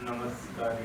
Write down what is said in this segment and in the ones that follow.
नमस्कार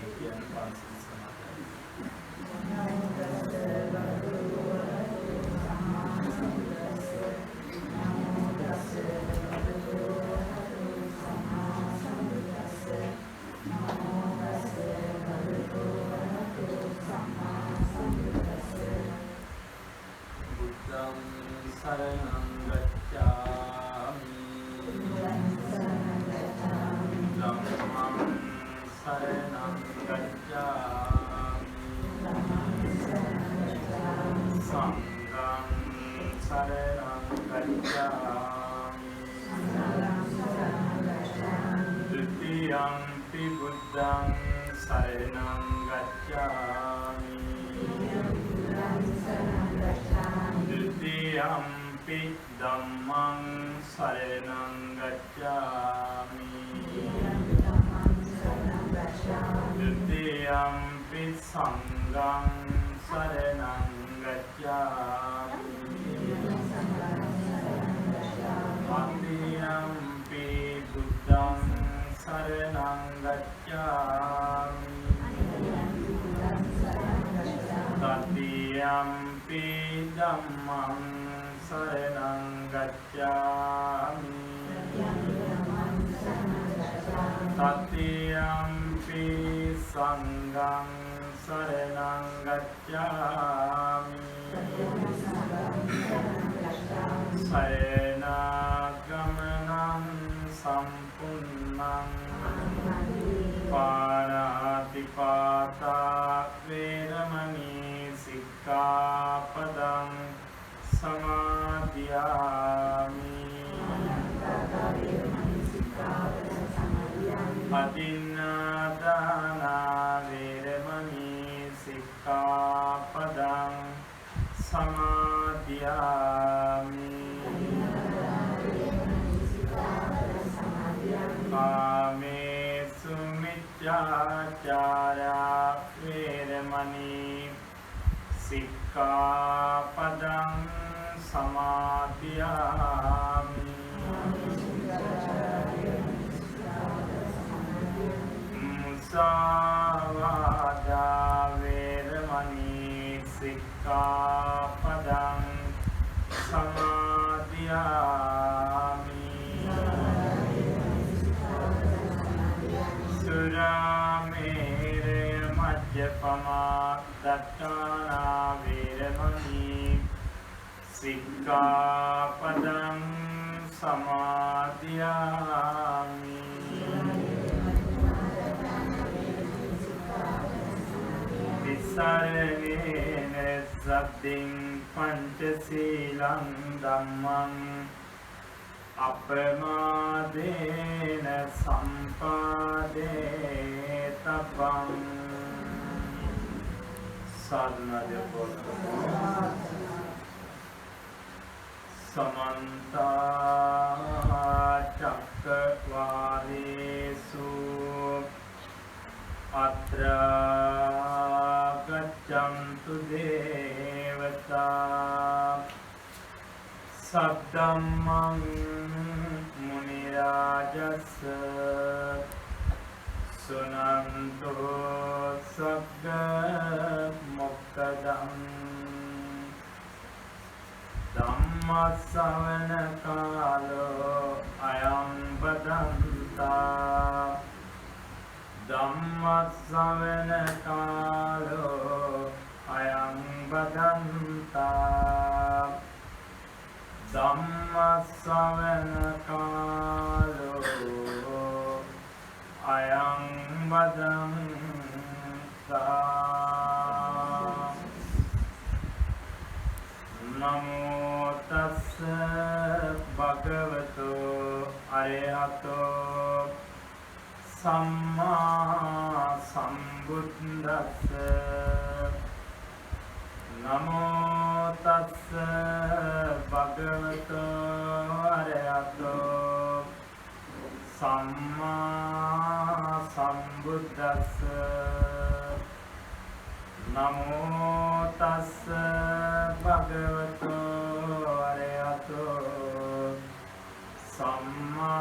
සම්මා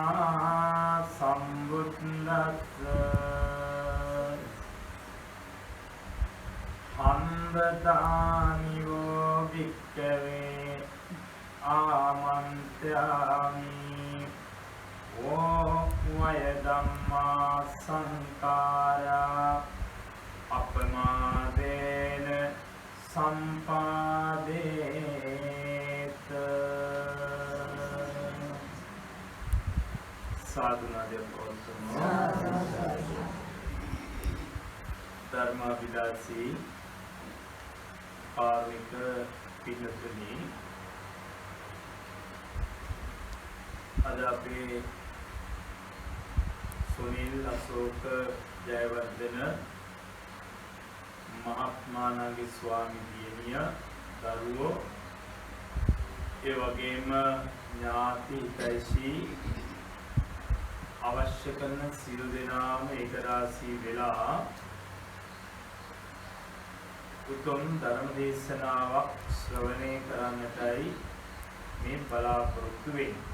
ආමන්ත්‍යාමි ඕ වය ධම්මා සංකාරා අපමාදේන සම්පාදේත සාදුනාදේ පොතමෝ ධර්මාභිලාෂී කාර්මික පිළිතුරු අද අපේ සුනිල් අශෝක ජයවර්ධන මහත්මාණන්ගේ ස්වාමී දියණිය දරුවෝ ඒ වගේම ඥාති හිතයිසී අවශ්‍ය කරන සියලු දෙනාම ඒකරාශී වෙලා උතුම් ධර්ම දේශනාවක් ශ්‍රවණය කරන්නටයි මේ බලාපොරොත්තු වෙන්නේ.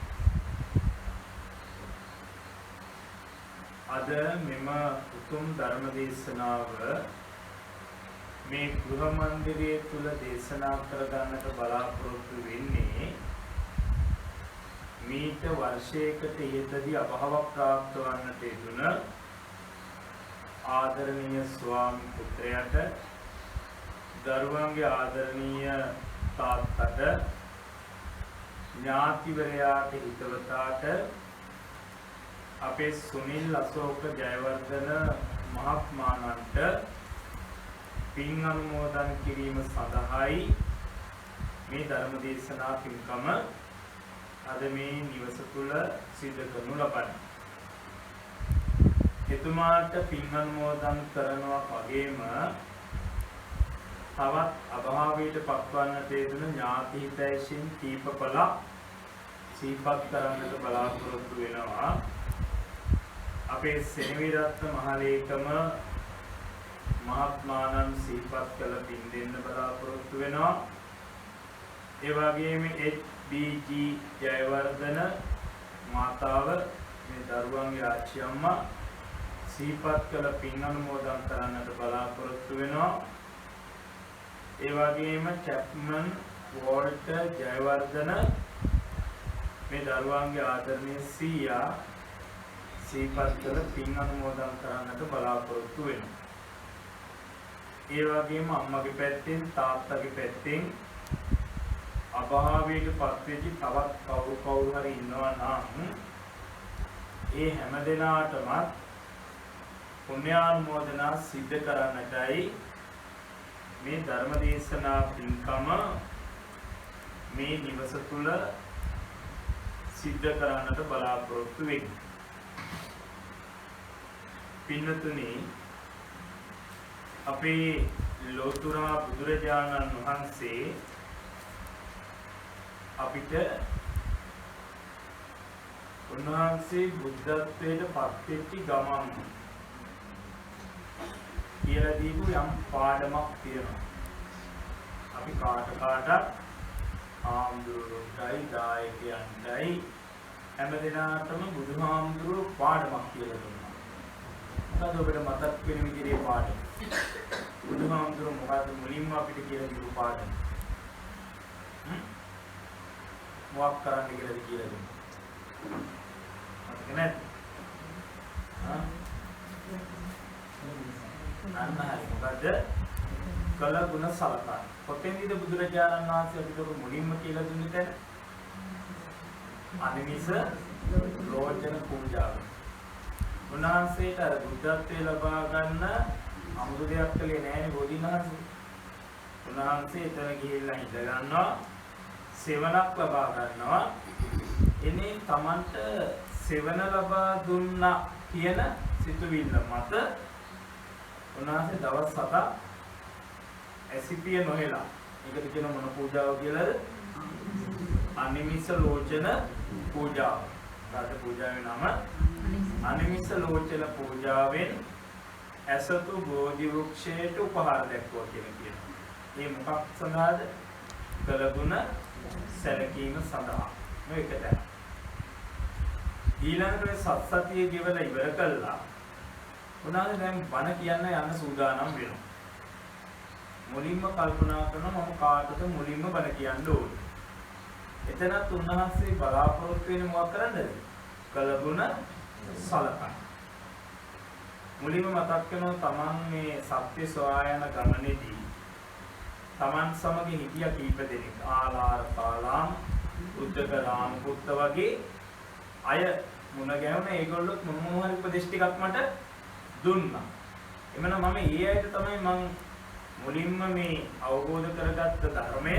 අද මෙම උතුම් ධර්ම දේශනාව මේ ගෘහ මන්දිරයේ තුල දේශනා කර ගන්නට බලාපොරොත්තු වෙන්නේ මීට වර්ෂයකට ඉහතදී අභව ප්‍රාප්ත වන්නට යෙදුන ආදරණීය ස්වාමි පුත්‍රයාට දරුවන්ගේ ආදරණීය තාත්තට ඥාතිවරයාට හිතවතාට අපේ සුනිල් අශෝක ජයවර්ධන මහත්මාණන්ට පින් අනුමෝදන් කිරීම සඳහායි මේ ධර්ම දේශනා පින්කම අද මේ නිවස තුළ සිදු කරනු ලබන්නේ. එතුමාට පින් අනුමෝදන් කරනවා වගේම තවත් අභාවයට පත්වන්නට යෙදුන ඥාති හිතයිසින් කීපපලක් සිහිපත් කරන්නට බලාපොරොත්තු වෙනවා. අපේ සෙනවිරත්න මහලේකම මහත්මාණන් සිහිපත් කළ පින් දෙන්න බලාපොරොත්තු වෙනවා. ඒ වගේම HBG ජයවර්ධන මාතාව මේ දරුවන්ගේ ආච්චි අම්මා සිහිපත් කළ පින් අනුමෝදන් කරන්නට බලාපොරොත්තු වෙනවා. ඒ වගේම චැප්මන් වෝල්ටර් ජයවර්ධන මේ දරුවන්ගේ ආදරණීය සීයා සිහිපත් කළ පින් අනුමෝදන් කරන්නට බලාපොරොත්තු වෙනවා. ඒ වගේම අම්මගේ පැත්තෙන් තාත්තගේ පැත්තෙන් අභාවයට පත්වෙච්ච තවත් කවුරු හරි ඉන්නවා නම් ඒ හැම දෙනාටම පුණ්‍යානුමෝදනා සිද්ධ කරන්නටයි මේ ධර්ම දේශනා පින්කම මේ නිවස තුල සිද්ධ කරන්නට බලාපොරොත්තු වෙන්නේ. පින්නතුනි අපේ ලෝතුරා බුදුරජාණන් වහන්සේ අපිට උන්වහන්සේ බුද්ධත්වයට පත් වෙච්ච ගමන් කියලා දීපු යම් පාඩමක් තියෙනවා. අපි කාට ආම්දුරුන්ටයි දායකයන්ටයි හැම දිනාටම බුදුහාමුදුරුවෝ පාඩමක් කියලා දුන්නා. මොකද ඔබට මතක් වෙන විදිහේ පාඩම. බුදුහාමුදුරුවෝ මොකද මුලින්ම අපිට කියලා දීපු පාඩම? මොකක් කරන්න කියලාද කියලා දුන්නා. මතක නැද්ද? අන්නහරි මොකද කළ ගුණ සලකන. කොතෙන්ද බුදුරජාණන් වහන්සේ අපිට මුලින්ම කියලා දුන්නේ දැන්? අනිමිස ලෝචන පූජාව. උන්වහන්සේට අර බුද්ධත්වයේ ලබා ගන්න අමුතු දෙයක් කළේ නැහැ බෝධිනාථ. උන්වහන්සේ එතන ගිහිල්ලා ඉඳ ගන්නවා, සෙවණක් ලබා ගන්නවා. එනේ Tamanට සෙවණ ලබා දුන්නා කියන සිතුවිල්ල මත උන්වහන්සේ දවස් 7ක් ඇසිපිය නොහෙලා. ඒකට කියන මොන පූජාව කියලාද? අනිමිස ලෝචන පූජාව. රාජ පූජාවේ නම අනිමිස ලෝචන පූජාවෙන් ඇසතු බෝධි වෘක්ෂයට උපහාර දැක්වුවා කියලා කියනවා. මේ මොකක් සඳහාද? කළගුණ සැලකීම සඳහා. මේකට ඊළඟට සත්සතිය ගෙවලා ඉවර කළා. උනාද දැන් බණ කියන්න යන්න සූදානම් වෙනවා. මුලින්ම කල්පනා කරනවා මම කාටද මුලින්ම බණ කියන්න ඕනේ. එතනත් උන්වහන්සේ බලාපොරොත්තු වෙන්නේ මොකක් කරන්නද? කළගුණ සලකන්න. මුලින්ම මතක් කරනවා තමන් මේ සත්‍ය සොයායන ගමනේදී තමන් සමග හිටිය කීප දෙනෙක් ආලාර කාලාම් උද්දක රාම පුත්ත වගේ අය මුණ ගැහුණ ඒගොල්ලොත් මොනවාරි උපදේශ ටිකක් මට දුන්නා. එමනම් මම ඒ අයට තමයි මම මුලින්ම මේ අවබෝධ කරගත්ත ධර්මය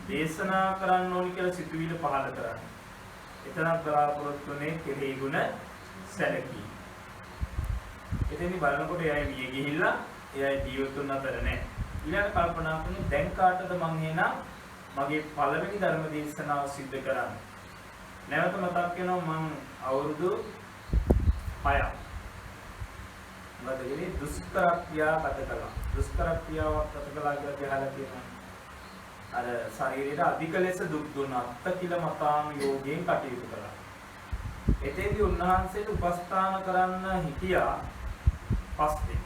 දේශනා කරන්න ඕනි කියලා සිතුවිලි පහළ කරන්නේ. එතනක් බලාපොරොත්තු වෙන්නේ කෙරෙහි ගුණ සැලකීම. එතෙන්දි බලනකොට එයයි මිය ගිහිල්ලා එයයි ජීවතුන් අතර නැහැ. ඊළඟ කල්පනා කරන දැන් කාටද මං එනා මගේ පළවෙනි ධර්ම දේශනාව සිද්ධ කරන්නේ. නැවත මතක් වෙනවා මං අවුරුදු 6ක් මදගිරි දුෂ්කර ක්‍රියා ගත කළා. දුෂ්කර ක්‍රියාවක් ගත කළා කියලා අහලා තියෙනවා. අර ශරීරයට අධික ලෙස දුක් දුන්න අත්තිල මතාම යෝගයෙන් කටයුතු කළා. එතෙන්දී උන්වහන්සේට උපස්ථාන කරන්න හිටියා පස් දෙනෙක්.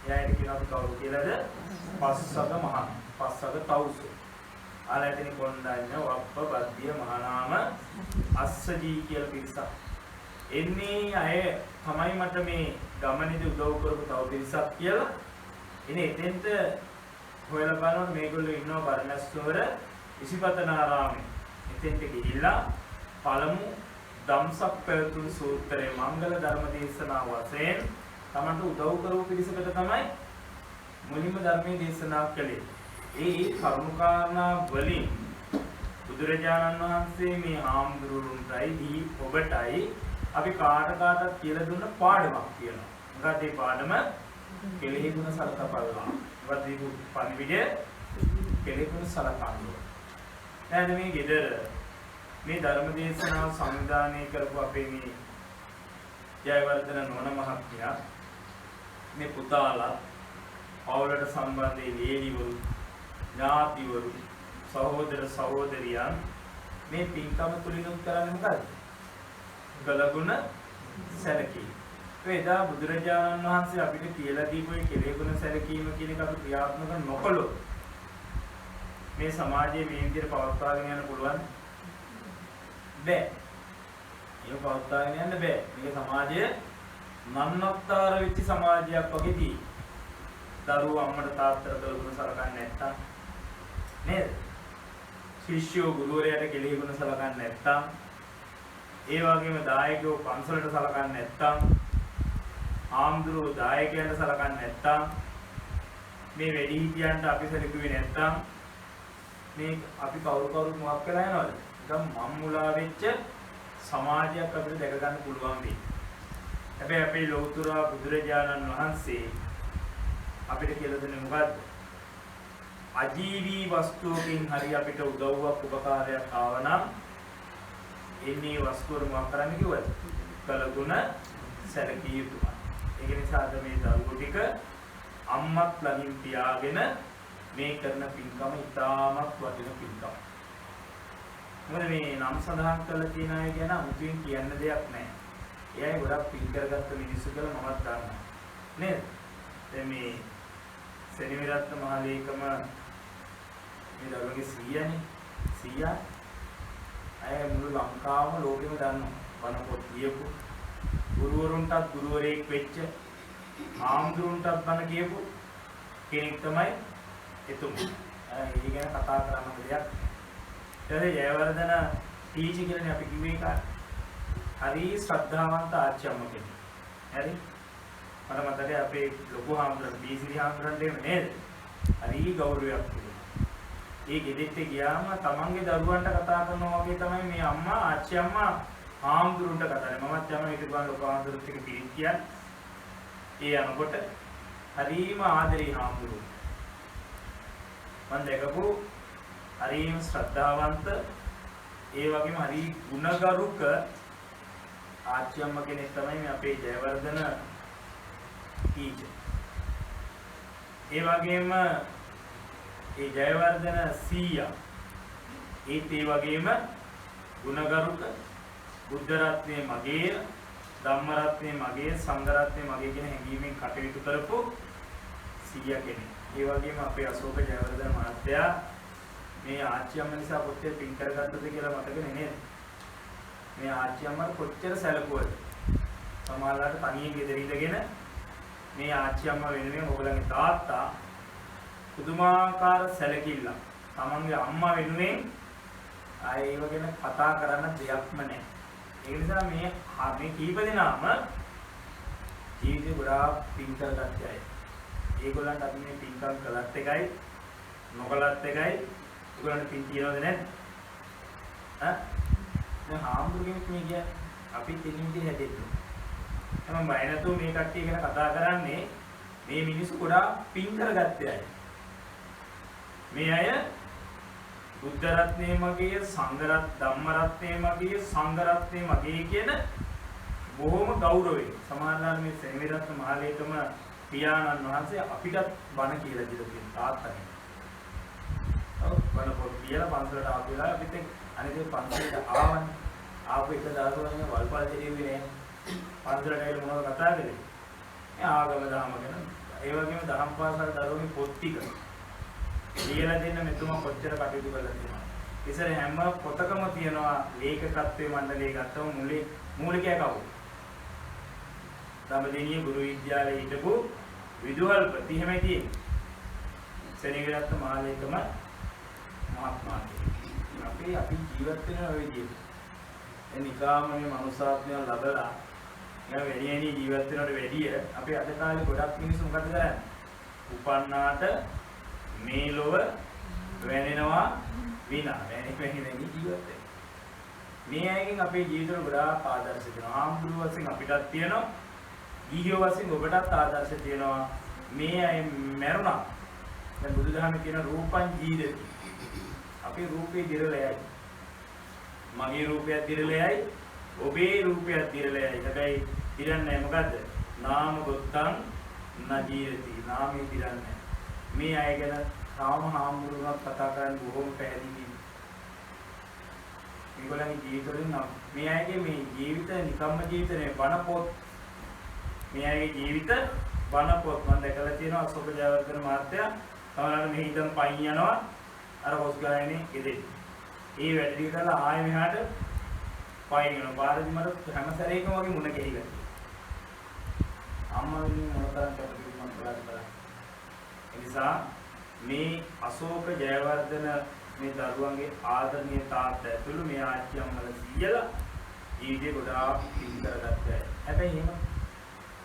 එයාට කියනවා කවුරු කියලාද? පස්සක මහා පස්සක තවුසු. ආලයතනි කොණ්ඩඤ්ඤ වප්ප බද්ධිය මහානාම අස්සජී කියලා පිරිසක්. එන්නේ අය තමයි මට මේ ගමනේදී උදව් කරපු තව පිරිසක් කියලා. ඉතින් එතෙන්ට හොයලා බලනකොට මේගොල්ලෝ ඉන්නවා බරණැස්වර ඉසිපතනාරාමේ. එතෙන්ට ගිහිල්ලා පළමු ධම්සක් පැවතුණු සූත්‍රයේ මංගල ධර්ම දේශනාව වශයෙන් තමන්ට උදව් කරපු පිරිසකට තමයි මුලින්ම ධර්මයේ දේශනා කළේ. ඒ කරුණාකාරණා වලින් බුදුරජාණන් වහන්සේ මේ ආම්දුරුන්ටයි ඔබටයි අපි කාටත් කියලා දුන්න පාඩමක් කියනවා. මොකද මේ පාඩම කෙලෙහි ගුණ සලකපල්ලා. මොකද මේ පණිවිඩය කෙලෙහි ගුණ සලකන්න. දැන් මේ ගෙදර මේ ධර්ම දේශනාව සංවිධානය කරපු අපේ මේ ජයවර්ධන නෝන මහත්මයා මේ පුතාලා පවුලට සම්බන්ධ ලේඩිවරු ඥාතිවරු සහෝදර සහෝදරියන් මේ පින්කම තුලිනුත් කරන්නේ මොකද්ද? කළගුණ සැලකීම. එදා බුදුරජාණන් වහන්සේ අපිට කියලා දීපු ඒ කෙලෙගුණ සැලකීම කියන එක අපි ක්‍රියාත්මක නොකළොත් මේ සමාජයේ මේ විදිහට පවත්වාගෙන යන්න පුළුවන් බෑ. ඒක පවත්වාගෙන යන්න බෑ. මේක සමාජය නන්නත්තර වෙච්ච සමාජයක් වගේදී දරුවෝ අම්මට තාත්තට කළගුණ සලකන්නේ නැත්තම් නේද? ශිෂ්‍යෝ ගුරුවරයාට කෙලෙගුණ සලකන්නේ නැත්තම් ඒ වගේම දායකයෝ පන්සලට සලකන්නේ නැත්තම් ආම්දුරෝ දායකයන්ට සලකන්නේ නැත්තම් මේ වැඩිහිටියන්ට අපි සැලකුවේ නැත්තම් මේ අපි කවුරුත් මොකක් වෙලා යනවද? නිකම් මම්මුලා වෙච්ච සමාජයක් අපිට දැක ගන්න පුළුවන් වෙයි. හැබැයි අපේ ලෞතර බුදුරජාණන් වහන්සේ අපිට කියලා දෙන්නේ මොකද්ද? අජීවී වස්තුවකින් හරි අපිට උදව්වක් උපකාරයක් ආවනම් එන්නේ වස්තුව මොකක් කරන්න කිව්වද? කළගුණ සැලකිය යුතුයි. ඒක නිසා අද මේ දරුවෝ ටික අම්මත් ළඟින් තියාගෙන මේ කරන පින්කම ඉතාමත් වටින පින්කම. මොකද මේ නම් සඳහන් කරලා තියෙන අය ගැන අමුතුවෙන් කියන්න දෙයක් නැහැ. එයයි ගොඩක් පින් කරගත්ත මිනිස්සු කියලා මමත් දන්නවා. නේද? දැන් මේ සෙනවිරත්න මහලේකම මේ දරුවගේ 100නේ. 100 අය මුළු ලංකාවම ලෝකෙම දන්නවා. බණ පොත් කියපු ගුරුවරුන්ටත් ගුරුවරයෙක් වෙච්ච ආම්දුරුන්ටත් බණ කියපු කෙනෙක් තමයි එතුමා. ඒ ගැන කතා කරන්න දෙයක්. ඒ ජයවර්ධන ටීචර් කියලානේ අපි කිව්වේ කාට. හරි ශ්‍රද්ධාවන්ත ආච්චියම්ම කෙනෙක්. හරි. මට මතකයි අපේ ලොකු හාමුදුරුවෝ බීසිරි හාමුදුරුවන්ට නේද? හරි ගෞරවයක් තිබුණා. ඒ ගෙදෙට්ට ගියාම තමන්ගේ දරුවන්ට කතා කරනවා වගේ තමයි මේ අම්මා ආච්චි අම්මා හාමුදුරුවන්ට කතා කරන්නේ. මමත් යනවා ඊට ගාන ලොකු හාමුදුරුවෝත් එක්ක පිරිත් කියන්නේ. ඒ යනකොට හරිම ආදරේ හාමුදුරුවෝ. මම දැකපු හරිම ශ්‍රද්ධාවන්ත ඒ වගේම හරි ගුණගරුක ආච්චි අම්මා කෙනෙක් තමයි මේ අපේ ජයවර්ධන ටීචර්. ඒ වගේම ඒ ජයවර්ධන සීයා ඒත් ඒ වගේම ගුණගරුක බුද්ධ රත්නයේ මගේ ධම්ම රත්නයේ මගේ සංඝ රත්නයේ මගේ කියන හැඟීමෙන් කටයුතු කරපු සීයා කෙනෙක්. ඒ වගේම අපේ අශෝක ජයවර්ධන මහත්තයා මේ ආච්චි අම්මා නිසා කොච්චර පින් කරගත්තද කියලා මතකනේ නේද? මේ ආච්චි අම්මා කොච්චර සැලකුවද? සමහරවිට තනියෙන් ගෙදර ඉඳගෙන මේ ආච්චි අම්මා වෙනුවෙන් ඔයගලගේ තාත්තා පුදුමාකාර සැලකිල්ල. තමන්ගේ අම්මා වෙනුවෙන් ඒව ගැන කතා කරන්න දෙයක්ම නැහැ. ඒ නිසා මේ කීප දෙනාම ජීවිතේ ගොඩාක් පින් කරගත්ත අය. ඒගොල්ලන්ට අපි මේ පින්කම් කළත් එකයි නොකළත් එකයි. ඒගොල්ලන්ට පින් තියනවද නැද්ද? දැන් හාමුදුරුවෝ මේ කියන්නේ අපි දෙනින්දී හැදෙන්නේ. එහෙනම් බය නැතුව මේ කට්ටිය ගැන කතා කරන්නේ මේ මිනිස්සු ගොඩාක් පින් කරගත්ත අය. මේ අය බුද්ධ රත්නයේ මගේ ධම්ම රත්නයේ මගේ සංඝ රත්නයේ මගේ කියන බොහොම ගෞරවයෙන් සමානලාන මේ සෙනවිරත්න මහලේකම පියාණන් වහන්සේ අපිටත් බණ කියලා දීලා තියෙන තාත්තනේ. ඔව් බණ පොත් කියලා පන්සලට ආපු වෙලාව අපිට අනිත් පන්සලට ආවනේ. ආපු එක දවසක් වල්පල් දෙවියනේ නෑ. පන්සලට ඇවිල්ලා මොනවද කතා කරේ? මේ ආගම දහම ගැන. ඒ වගේම දහම් පාසල් දරුවෝගේ පොත් ටික ලියලා දෙන්න මෙතුමා කොච්චර කටයුතු කරලා තියෙනවා. ඉතින් හැම පොතකම තියෙනවා ලේඛකත්වයේ මණ්ඩලයේ ගත්තම මූලිකයා කවුද? දඹදෙණිය ගුරු විද්‍යාලයේ හිටපු විදුහල්පති එහෙමයි තියෙන්නේ. සෙනවිරත්න මහලේකම මහත්මයා. අපි ජීවත් වෙන ඔය විදිහට. එනිකාම මේ මනුසාත්මය ලබලා මේ වැඩියනි ජීවත් වෙනවට වැඩිය අපි අද කාලේ ගොඩක් මිනිස්සු මොකද කරන්නේ? උපන්නාට මේ ලොව වෙනෙනවා විනා වෙනෙන්නේ ජීවත් වෙන්නේ. මේ අයගෙන් අපේ ජීවිතවල ගොඩාක් ආදර්ශ තියෙනවා. ආම්බුරු වශයෙන් අපිටත් තියෙනවා. ගිහියෝ වශයෙන් ඔබටත් ආදර්ශ තියෙනවා. මේ අය මරුණා. දැන් බුදුදහමේ කියන රූපං ජීවිතය. අපේ රූපේ දිරලයයි. මගේ රූපයත් දිරලයයි. ඔබේ රූපයත් දිරලයයි. හැබැයි දිරන්නේ මොකද්ද? නාම ගොත්තං නජීරති. නාමේ දිරන්නේ. මේ අය ගැන තාම හාමුදුරුවෝ කතා කරන්නේ බොහොම පැහැදිලියි. මේගොල්ලන්ගේ ජීවිතවලින් මේ අයගේ මේ ජීවිත නිකම්ම ජීවිත නෙවෙයි බණ පොත්. මේ අයගේ ජීවිත බණ පොත් මම දැකලා තියෙනවා අශෝක ජයවර්ධන මහත්තයා සමහරවිට මෙහි ඉඳන් පයින් යනවා අර හොස් ගායනේ ඉදෙයි. ඒ වැඩ ටික කරලා ආයෙ මෙහාට පයින් යනවා. බාරදි මට හැම සැරේකම වගේ මුණ ගැහිලා තියෙනවා. අම්මා වෙනුවෙන් මොනතරම් කටයුතු මම කරලා නිසා මේ අශෝක ජයවර්ධන මේ දරුවන්ගේ ආදරණීය තාත්තා ඇතුළු මේ ආච්චි අම්මලා සීයලා ජීවිතේ ගොඩාක් පින් කරගත්තා. හැබැයි එහෙම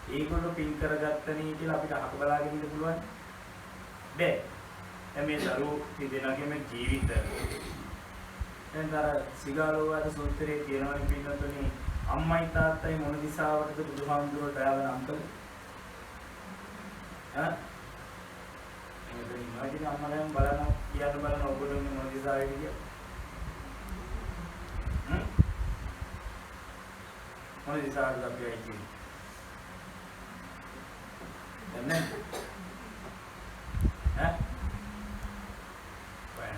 ඒගොල්ලෝ පින් කරගත්තනේ කියලා අපිට අහක බලාගෙන ඉන්න පුළුවන් බෑ. දැන් මේ දරුවෝ දෙදෙනාගේම ජීවිත දැන් අර සිගාලෝවාද සූත්‍රයේ කියනවනේ පින්නතුනේ අම්මයි තාත්තයි මොන දිශාවටද බුදුහාමුදුරුවෝ ඩාවන අංකල එතන ඉන්නවද අම්මලෙන් බලන කියන්න ඔබට මොන දිශාවෙද කියලා මොන දිශාවටද අපි ඇයි කියන්නේ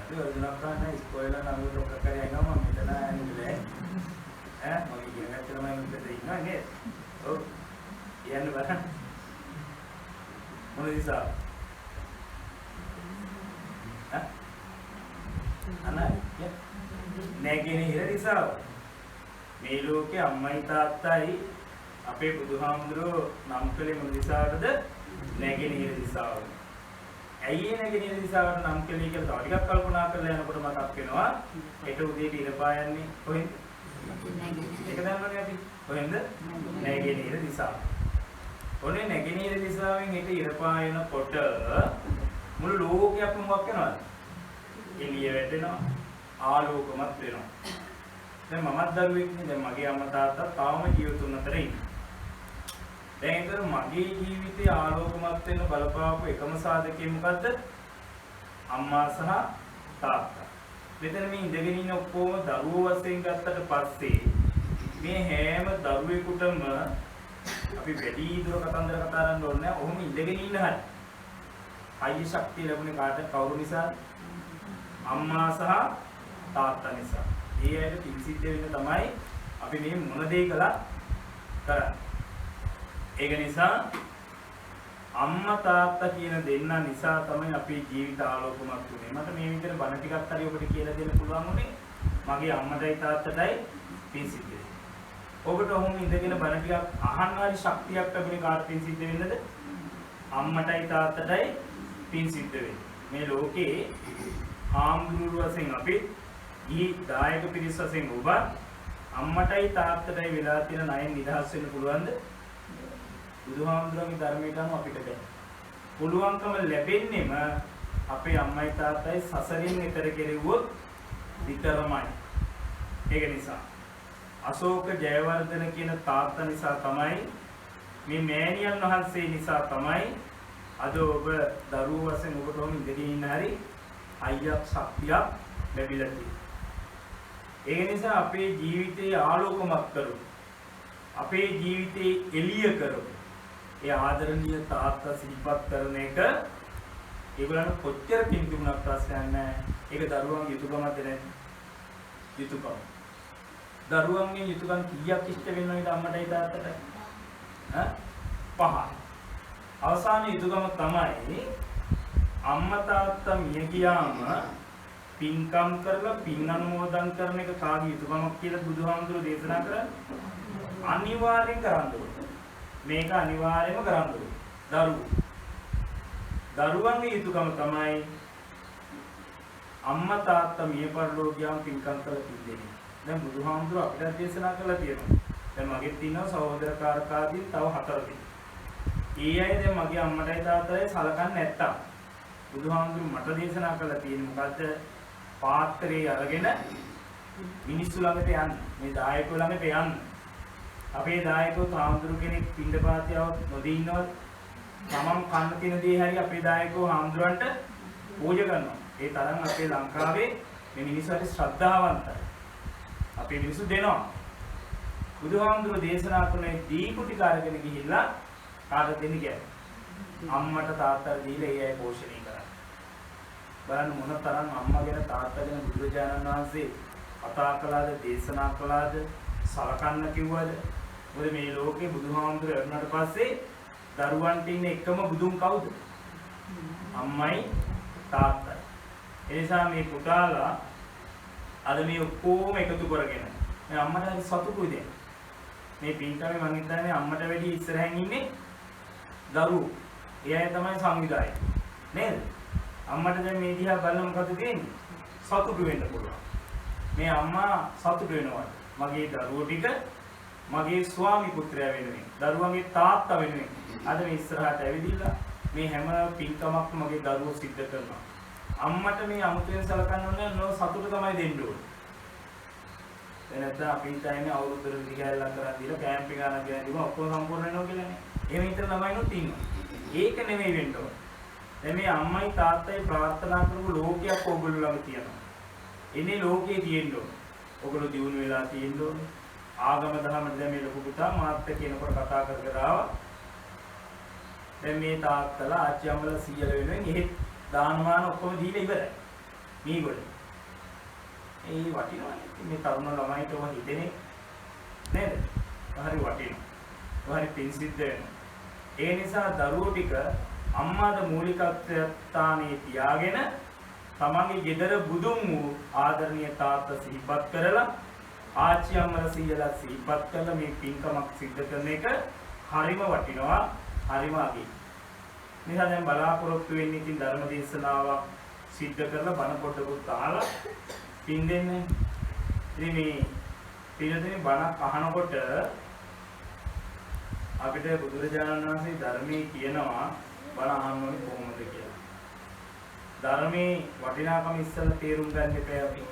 Bueno, yo no puedo escuela no lo que quería no me meter en inglés. Porque yo no quiero me meter no en eso. Oh. Y en verdad. ¿Cómo dice? Ana, ya. Negini hira disaw. මේ ලෝකේ අම්මයි තාත්තයි අපේ බුදුහාමුදුරුවෝ නම් කළේ මොන දිසාවටද? නැගෙනහිර දිසාවට. ඇයි ඒ නැගෙනහිර දිසාවට නම් කළේ කියලා තව ටිකක් කල්පනා කරලා යනකොට මතක් වෙනවා හෙට උදේට ඉර පායන්නේ කොහෙන්ද? ඒක දන්නවනේ අපි. කොහෙන්ද? නැගෙනහිර දිසාව. ඔනේ නැගෙනහිර දිසාවෙන් හෙට ඉර පායනකොට මුළු ලෝකයක්ම මොකක් වෙනවද? එළිය වැටෙනවා. ආලෝකමත් වෙනවා. දැන් මමත් දරුවෙක් නේ. දැන් මගේ අම්මා තාත්තා තාම ජීවිතුන් අතර ඉන්නේ. දැන් ඒතර මගේ ජීවිතේ ආලෝකමත් වෙන බලපාපු එකම සාධකය මොකද්ද? අම්මා සහ තාත්තා. මෙතන මේ ඉඳගෙන ඉන්න ඔක්කොම දරුවෝ වශයෙන් ගත්තට පස්සේ මේ හැම දරුවෙකුටම අපි වැඩි දුර කතන්දර කතා කරන්න ඕනේ නැහැ. ඔහොම ඉඳගෙන ඉන්න හැටි. ආයි ශක්තිය ලැබුණේ කාට? කවුරු නිසා? අම්මා සහ තාත්තා නිසා. ඒ ඇයිද පින් සිද්ධ වෙන්න තමයි අපි මේ මොන දේ කළා කරන්නේ. ඒක නිසා අම්මා තාත්තා කියන දෙන්න නිසා තමයි අපේ ජීවිත ආලෝකමත් වුනේ. මට මේ විදිහට බණ ටිකක් හරි ඔබට කියලා දෙන්න පුළුවන් උනේ මගේ අම්මටයි තාත්තටයි පින් සිද්ධ වෙන්නේ. ඔබට ඔහොම ඉඳගෙන බණ ටිකක් අහන්න හරි ශක්තියක් ලැබුණේ කාට පින් සිද්ධ වෙන්නද? අම්මටයි තාත්තටයි පින් සිද්ධ වෙන්නේ. මේ ලෝකේ ආම්දුරු වශයෙන් අපි ඊ දායක පිරිස වශයෙන් ඔබ අම්මටයි තාත්තටයි වෙලා තියෙන ණයෙන් නිදහස් වෙන්න පුළුවන්ද? බුදුහාමුදුරන්ගේ ධර්මයට අනුව අපිට බෑ. පුළුවන්කම ලැබෙන්නේම අපේ අම්මයි තාත්තයි සසරින් ඈතර කෙරෙව්වොත් විතරමයි. ඒක නිසා අශෝක ජයවර්ධන කියන තාත්තා නිසා තමයි මේ මෑණියන් වහන්සේ නිසා තමයි අද ඔබ දරුවෝ වශයෙන් ඔබට උන් ඉඳගෙන ඉන්න හැරි අයියක් ශක්තියක් ලැබිලා තියෙනවා. ඒ නිසා අපේ ජීවිතේ ආලෝකමත් කරු. අපේ ජීවිතේ එළිය කරු. ඒ ආදරණීය තාත්තා සිහිපත් කරන එක ඒගොල්ලන්ට කොච්චර පින් තිබුණත් ප්‍රශ්නයක් නැහැ. ඒක දරුවන්ගේ යුතුයකමද නැද්ද? යුතුයකම. දරුවන්ගේ යුතුයකම් කීයක් ඉෂ්ට වෙනවද අම්මටයි තාත්තටයි? පහ. අවසාන යුතුයකම තමයි අම්මා තාත්තා මිය ගියාම පින්කම් කරලා පින් අනුමෝදන් කරන එක කාගේ යුතුයකමක් කියලා බුදුහාමුදුරුවෝ දේශනා කරන්නේ? අනිවාර්යෙන් කරන්න ඕනේ. මේක අනිවාර්යයෙන්ම කරන්න ඕනේ. දරුවන්ගේ යුතුයකම තමයි අම්මා තාත්තා මිය පරලෝ ගියාම පින්කම් කරලා පින් දෙන්නේ. දැන් බුදුහාමුදුරුවෝ අපිට දේශනා කළා තියෙනවා. දැන් මගෙත් තියෙනවා සහෝදරකාරකාදී තව 4 දෙනෙක්. ඒ අය දැන් මගේ අම්මටයි තාත්තටයි සලකන්නේ නැත්තම් බුදුහාමුදුරුවෝ මට දේශනා කළා තියෙන්නේ මොකද්ද? පාත්‍රේ අරගෙන මිනිස්සු ළඟට යන්න. මේ දායකයෝ ළඟට යන්න. අපේ දායකයෝ හාමුදුරු කෙනෙක් පින්ඩපාතියව නොදී ඉන්නවද? තමන් කන්න තියෙන දේ හැරි අපේ දායකයෝ හාමුදුරන්ට පූජා කරනවා. ඒ තරම් අපේ ලංකාවේ මේ මිනිස්සුන්ට ශ්‍රද්ධාවන්තයි. අපේ මිනිස්සු දෙනවා. බුදුහාමුදුරුවෝ දේශනා කරන දීකුටි කාර්යගෙන ගිහිල්ලා කාටද දෙන්නේ කියන්නේ? අම්මට තාත්තට දීලා ඒ අය පෝෂණය කරා. බලන්න මොන තරම් අම්මා ගැන තාත්තා ගැන බුදුරජාණන් වහන්සේ කතා කළාද, දේශනා කළාද, සලකන්න කිව්වද? මොකද මේ ලෝකේ බුදුහාමුදුරුවෝ එරුණාට පස්සේ දරුවන්ට ඉන්න එකම බුදුන් කවුද? අම්මයි තාත්තයි. ඒ නිසා මේ පුතාලා අද මේ ඔක්කොම එකතු කරගෙන මේ අම්මට හරි සතුටුයි දැන්. මේ පින්කමේ මම හිතන්නේ අම්මට වැඩි ඉස්සරහින් ඉන්නේ දරුවෝ. ඒ අය තමයි සංවිධායක. නේද? අම්මට දැන් මේ දිහා බලන මොකද තියෙන්නේ? සතුටු වෙන්න පුළුවන්. මේ අම්මා සතුටු වෙනවා. මගේ දරුවෝ ටික මගේ ස්වාමි පුත්‍රයා වෙනුවෙන්, දරුවන්ගේ තාත්තා වෙනුවෙන් අද මේ ඉස්සරහට ඇවිදිලා මේ හැම පින්කමක්ම මගේ දරුවෝ සිද්ධ කරනවා. අම්මට මේ අමුතුවෙන් සලකන්න ඕනේ නෝ සතුට තමයි දෙන්න ඕනේ. එනත්නම් අපි හිතන්නේ අවුරුද්දකට දිගහැරලා කරන් දීලා කැම්ප් එක ගන්න කියලා දීම ඔක්කොම සම්පූර්ණ වෙනවා කියලානේ. එහෙම හිතන ළමයිනුත් ඉන්නවා. ඒක නෙමෙයි වෙන්න ඕනේ. දැන් මේ අම්මයි තාත්තයි ප්‍රාර්ථනා කරපු ලෝකයක් ඕගොල්ලෝ ළඟ තියෙනවා. එනේ ලෝකේ තියෙන්න ඕනේ. ඔගොල්ලෝ දියුණු වෙලා තියෙන්න ඕනේ. ආගම දහමට දැන් මේ ලොකු පුතා මාත් එක්ක එනකොට කතා කර කර ආවා. දැන් මේ තාත්තලා ආච්චි අම්මලා සීයල වෙනුවෙන් එහෙත් දානමාන ඔක්කොම දීලා ඉවරයි. මේගොල්ලෝ. ඒ වටිනවනේ. මේ තරුණ ළමයිට ඔය හිතෙන්නේ නේද? හරි වටිනවා. හරි පින් සිද්ධ වෙනවා. ඒ නිසා දරුවෝ ටික අම්මාද මූලිකත්වයේ තියාගෙන තමන්ගේ ගෙදර බුදුන් වූ ආදරණීය තාත්තා සිහිපත් කරලා ආච්චි අම්මලා සීයලා සිහිපත් කරලා මේ පින්කමක් සිද්ධ කරන එක හරිම වටිනවා. හරිම අගී. නිසා දැන් බලාපොරොත්තු වෙන්නේ ඉතින් ධර්ම දේශනාවක් සිද්ධ කරලා බණ පොඩ්ඩක් අහලා පින් දෙන්නේ. ඉතින් මේ පිළිදෙනේ බණක් අහනකොට අපිට බුදුරජාණන් වහන්සේ ධර්මයේ කියනවා බණ අහන්න ඕනේ කොහොමද කියලා. ධර්මයේ වටිනාකම ඉස්සෙල්ලා තේරුම් ගන්න එපා අපි.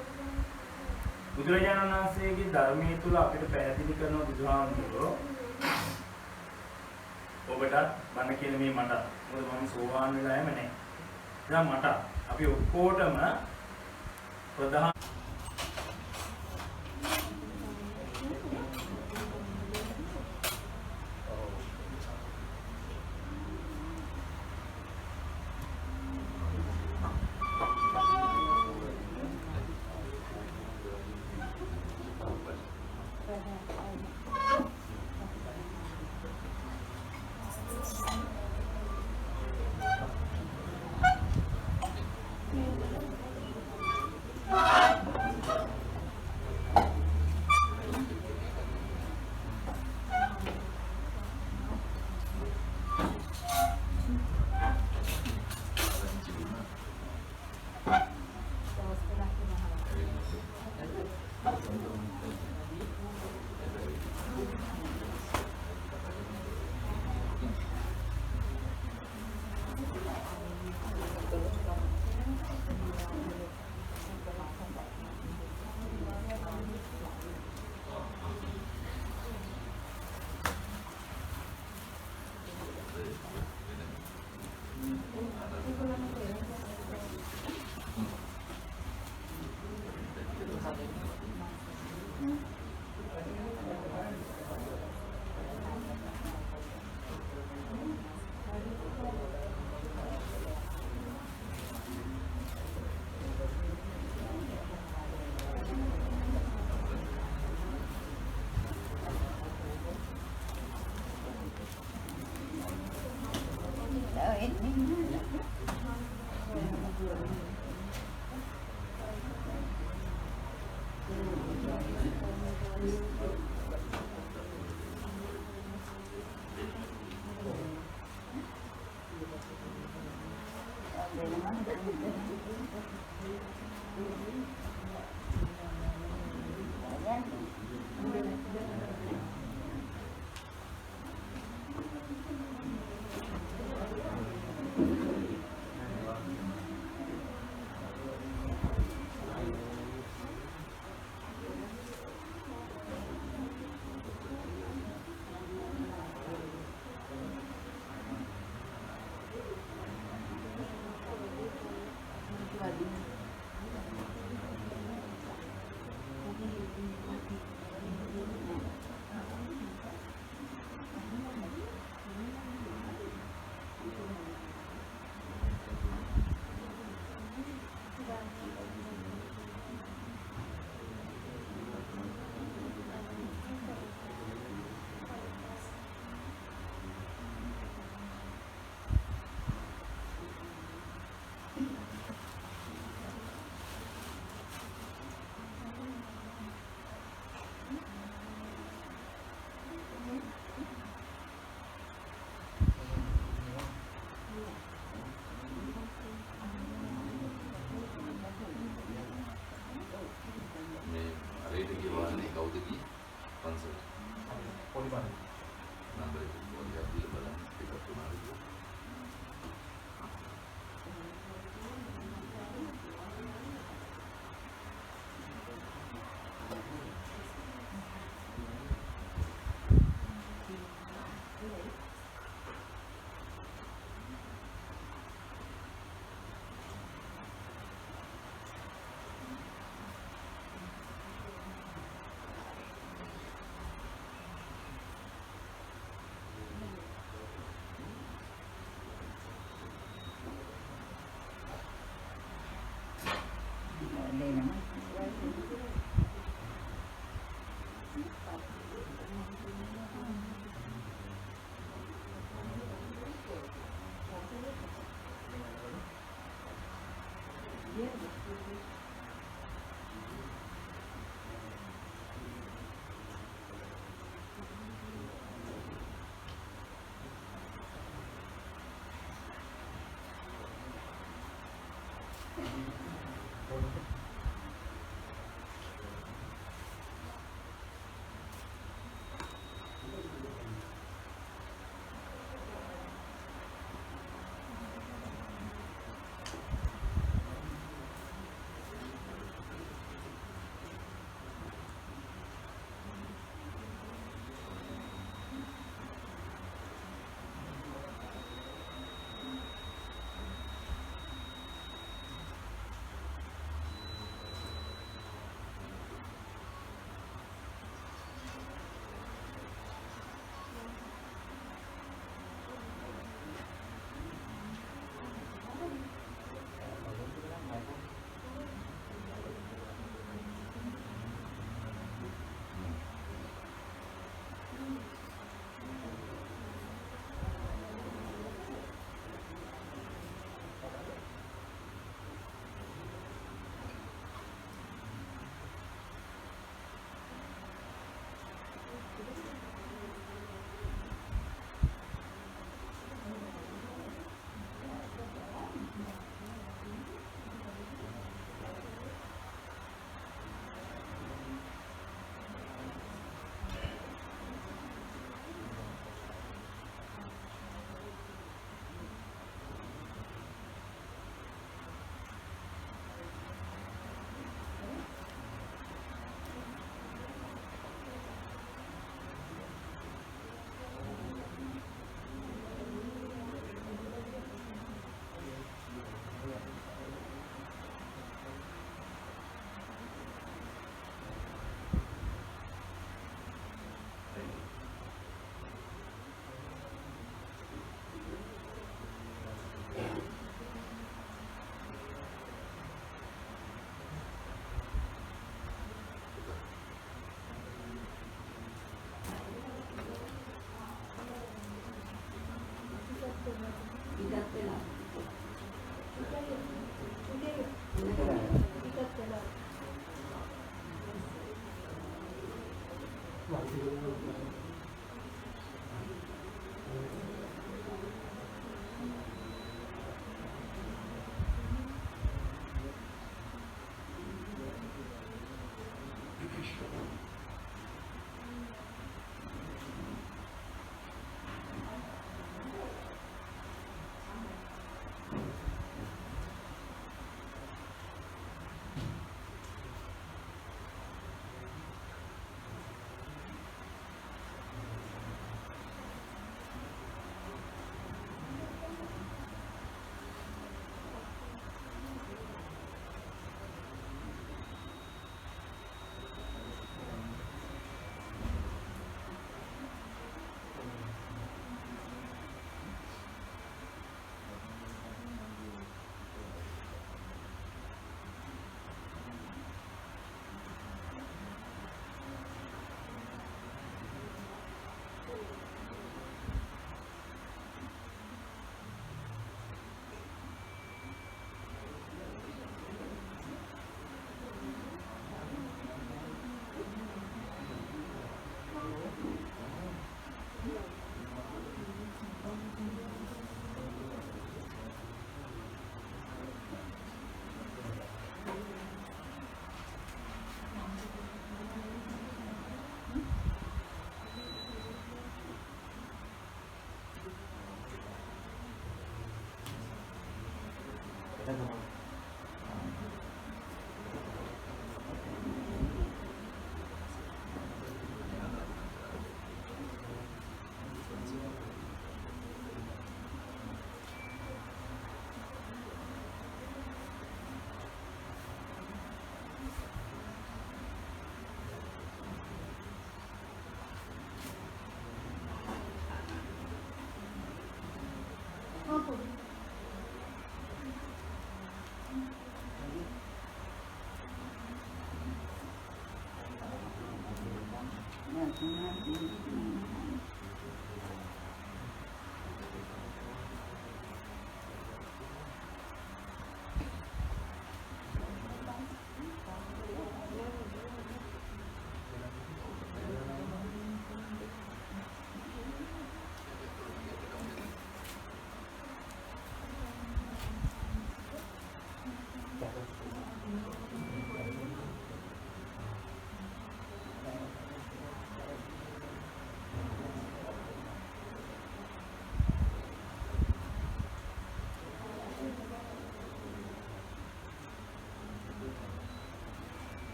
බුදුරජාණන් වහන්සේගේ ධර්මයේ තුල අපිට පැහැදිලි කරන බුදුහාමුදුරුවෝ ඔබට බණ කියන මේ මට මොකද මම සෝවාන් වෙලා යම නැහැ. දැන් මට අපි ඔක්කොටම ප්‍රධාන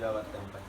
Jawa tempat.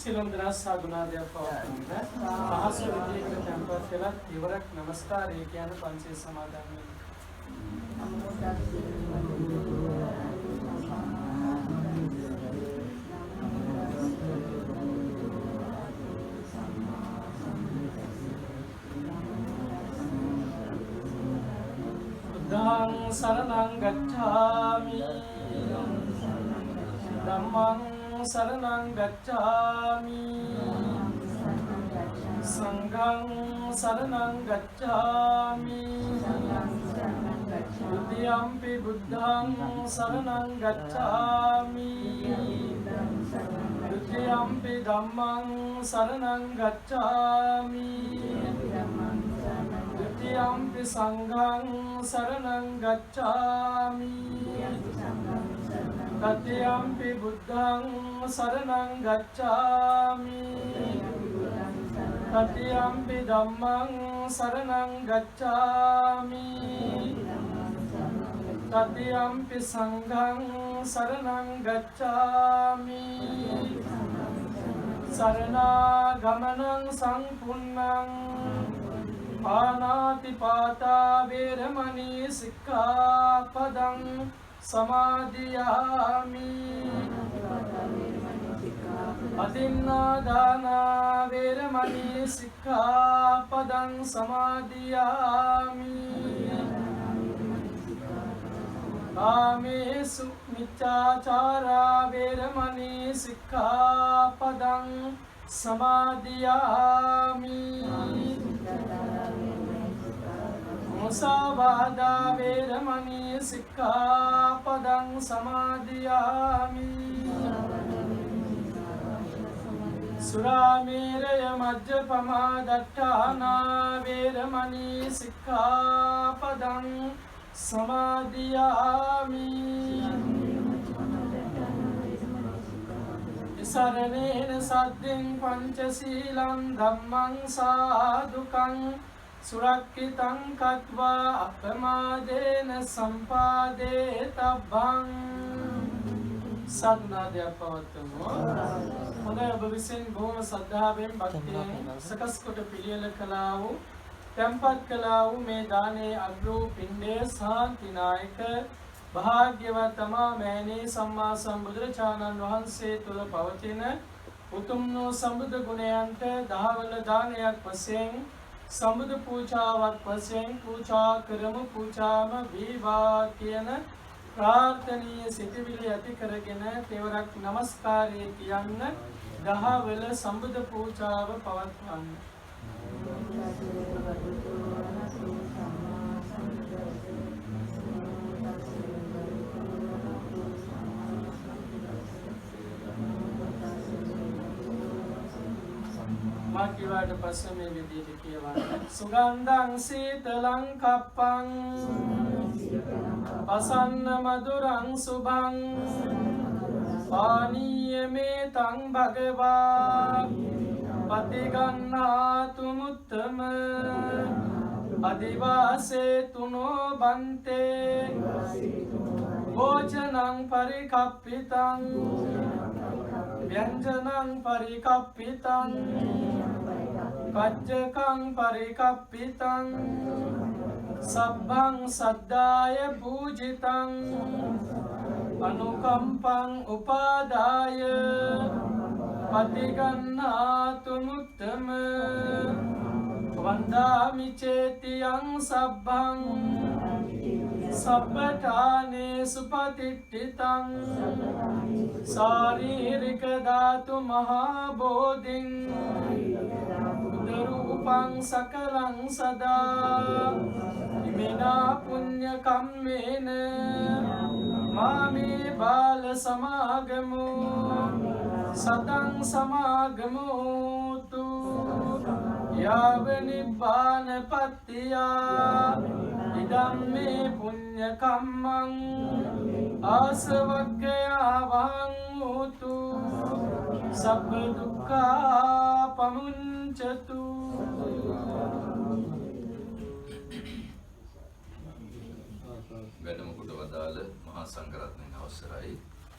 සිරන්දරා සාදුනාදයක් පවත්වන්න පහසු විදියකට තැන්පත් වෙලා ඉවරක් නමස්කාරය කියන පංචේ සමාදන් වෙන්න. බුද්ධං සරණං ගච්ඡාමි ධම්මං शरणं गच्छामि संघं शरणं गच्छामि द्वितीयंपि बुद्धं शरणं गच्छामि तृतीयंपि धम्मं शरणं गच्छामि तृतीयंपि संघं शरणं गच्छामि तृतीयंपि बुद्धं शरणं गच्छामि तृतीयंपि धम्मं शरणं गच्छामि तृतीयंपि संघं शरणं गच्छामि शरणागमनं संपूर्णं पानातिपाता वेरमणि सिक्खापदं समादियामि अतिन्नादाना वेरमणि सिक्खापदं समादियामि कामेषु मिथ्याचारा वेरमणि सिक्खापदं समादियामि मुसावादा वेरमणि सिक्खापदं समादियामि सुरामेरय मज्जपमा दट्टाना वेरमणि सिक्खापदं समादियामि शरणेन सद्दिं पंचशीलं धम्मं साधुकं सुरक्षितं कत्वा अपमादेन संपादेतब्बं සත්නාදයක් පවත්වමු. හොඳයි ඔබ විසින් බොහොම ශ්‍රද්ධාවෙන් භක්තියෙන් සකස් කොට පිළියෙල කළා වූ තැන්පත් කළා වූ මේ දානයේ අග්‍රෝ පින්ඩය ශාන්තිනායක භාග්‍යවත් මෑණී සම්මා සම්බුදුරජාණන් වහන්සේ තුළ පවතින උතුම් වූ සම්බුදු ගුණයන්ට දහවල දානයක් වශයෙන් සම්බුදු පූජාවක් වශයෙන් පූජා කරමු. පූජාම වේවා කියන प्रार्थनीय सितिविलि ඇති කරගෙන තෙවරක් නමස්කාරය කියන්න දහවල සම්බුද්ධ පූජාව පවත්වන්න. මාකිවාට පස්සේ මේ විදිහට කියවන්න. සුගන්ධං සීතලං කප්පං පසන්න මధుරං සුභං පානීය මේ තං භගවා පතිගන්නාතු මුත්තම අදිවාසේ තුනෝ බන්තේ භෝජනං පරිකප්පිතං ව්‍යංජනං පරිකප්පිතං කච්චකං පරිකප්පිතං සබ්බං සද්දාය පූජිතං අනුකම්පං උපාදාය පටිගන්නාතු මුත්තම වන්දාමි චේතියං සබ්බං සබ්බඨානේසු පතිට්ඨිතං ශාරීරික ධාතු මහා බෝධින් උදරූපං සකලං සදා ඉමිනා පුඤ්ඤ කම්මේන මාමේ බාල සමාගමු සතං සමාගමෝතු යාව නිබ්බාන පත්තියා ඉදම්මේ පුඤ්ඤ කම්මං ආසවක්ඛයා වහං හෝතු සබ්බ දුක්ඛා පමුඤ්චතු. වැඩම කොට වදාළ මහා සංඝරත්නයන් අවසරයි